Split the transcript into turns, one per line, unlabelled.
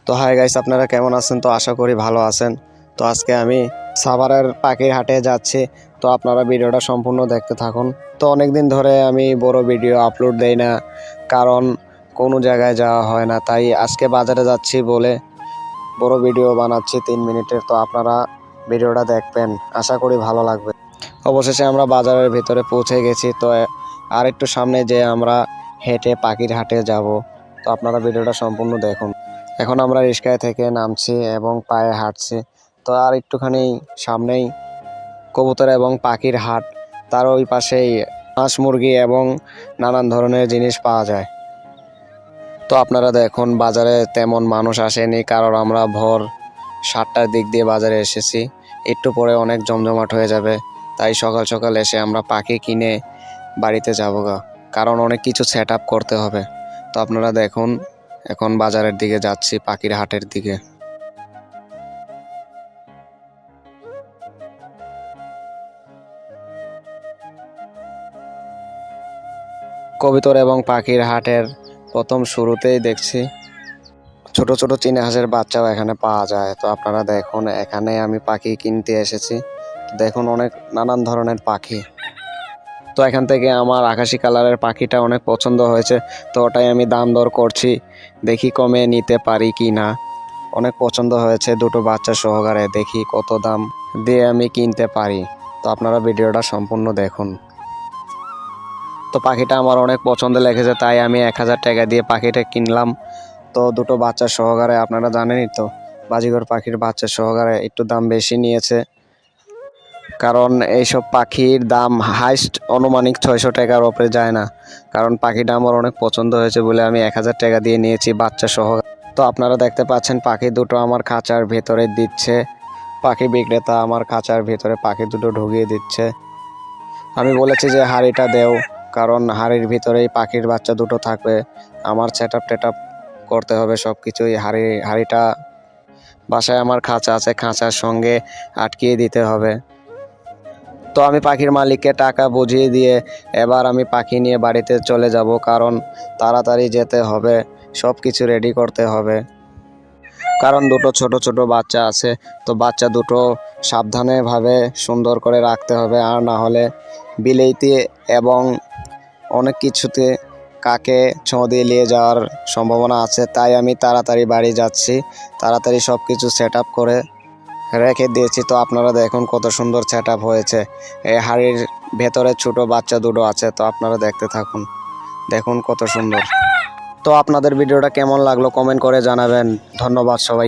তো hi guys, আপনারা কেমন আছেন? তো আশা করি ভালো আছেন। তো আজকে আমি সাভারের পাখির হাটে যাচ্ছি। তো আপনারা ভিডিওটা সম্পূর্ণ দেখতে থাকুন। তো অনেক দিন ধরে আমি বড় ভিডিও আপলোড দেই না, কারণ কোনো জায়গায় যাওয়া হয় না। তাই আজকে বাজারে যাচ্ছি বলে বড় ভিডিও বানাচ্ছি 3 মিনিটের। তো আপনারা ভিডিওটা দেখবেন, আশা করি ভালো লাগবে। অবশেষে আমরা বাজারের ভিতরে পৌঁছে গেছি। তো আর একটু সামনে যে আমরা হেঁটে পাখির হাটে যাব। তো আপনারা ভিডিওটা সম্পূর্ণ দেখুন। এখন আমরা রিক্সায় থেকে নামছি এবং পায়ে হাঁটছি। তো আর একটুখানি সামনেই কবুতর এবং পাখির হাট, তার ওই পাশেই হাঁস মুরগি এবং নানান ধরনের জিনিস পাওয়া যায়। তো আপনারা দেখুন, বাজারে তেমন মানুষ আসেনি, কারণ আমরা ভোর 7টার দিক দিয়ে বাজারে এসেছি। একটু পরে অনেক জমজমাট হয়ে যাবে, তাই সকাল সকাল এসে আমরা পাখি কিনে বাড়িতে যাবো গা, কারণ অনেক কিছু সেট আপ করতে হবে। তো আপনারা দেখুন, এখন বাজারের দিকে যাচ্ছি, পাখির হাটের দিকে। কবুতর এবং পাখির হাটের প্রথম শুরুতেই দেখছি ছোট ছোট চীনা হাঁসের বাচ্চাও এখানে পাওয়া যায়। তো আপনারা দেখুন, এখানে আমি পাখি কিনতে এসেছি। দেখুন, অনেক নানান ধরনের পাখি। তো এখান থেকে আমার আকাশি কালারের পাখিটা অনেক পছন্দ হয়েছে। তো ওটাই আমি দাম দর করছি, দেখি কমে নিতে পারি কি না। অনেক পছন্দ হয়েছে দুটো বাচ্চা সহকারে, দেখি কত দাম দিয়ে আমি কিনতে পারি। তো আপনারা ভিডিওটা সম্পূর্ণ দেখুন। তো পাখিটা আমার অনেক পছন্দ লেগেছে, তাই আমি 1000 টাকা দিয়ে পাখিটা কিনলাম। তো দুটো বাচ্চা সহকারে, আপনারা জানেনই তো, বাজিঘর পাখির বাচ্চা সহকারে একটু দাম বেশি নিয়েছে, কারণ এইসব পাখির দাম হাইস্ট অনুমানিক 600 টাকার ওপরে যায় না। কারণ পাখিটা আমার অনেক পছন্দ হয়েছে বলে আমি 1000 টাকা দিয়ে নিয়েছি বাচ্চা সহ। তো আপনারা দেখতে পাচ্ছেন, পাখি দুটো আমার খাঁচার ভেতরে দিচ্ছে। পাখি বিক্রেতা আমার খাঁচার ভেতরে পাখি দুটো ঢুকিয়ে দিচ্ছে। আমি বলেছি যে হাঁড়িটা দেও, কারণ হাঁড়ির ভিতরেই পাখির বাচ্চা দুটো থাকবে। আমার সেট আপ করতে হবে সব কিছুই। হাঁড়িটা বাসায় আমার খাঁচা আছে, খাঁচার সঙ্গে আটকিয়ে দিতে হবে। তো আমি পাখির মালিককে টাকা বুঝিয়ে দিয়ে এবার আমি পাখি নিয়ে বাড়িতে চলে যাব, কারণ তাড়াতাড়ি যেতে হবে, সব কিছু রেডি করতে হবে। কারণ দুটো ছোট ছোট বাচ্চা আছে, তো বাচ্চা দুটো সাবধানেভাবে সুন্দর করে রাখতে হবে, আর না হলে বিলেইতে এবং অনেক কিছুতে কাকে ছোঁ দিয়ে নিয়ে যাওয়ার সম্ভাবনা আছে। তাই আমি তাড়াতাড়ি বাড়ি যাচ্ছি, তাড়াতাড়ি সব কিছু সেট আপ করে রেখে দিয়েছি। তো আপনারা দেখুন কত সুন্দর সেট আপ হয়েছে। এই হাড়ির ভেতরে ছোট বাচ্চা দুটো আছে, তো আপনারা দেখতে থাকুন, দেখুন কত সুন্দর। তো আপনাদের ভিডিওটা কেমন লাগলো কমেন্ট করে জানাবেন। ধন্যবাদ সবাই।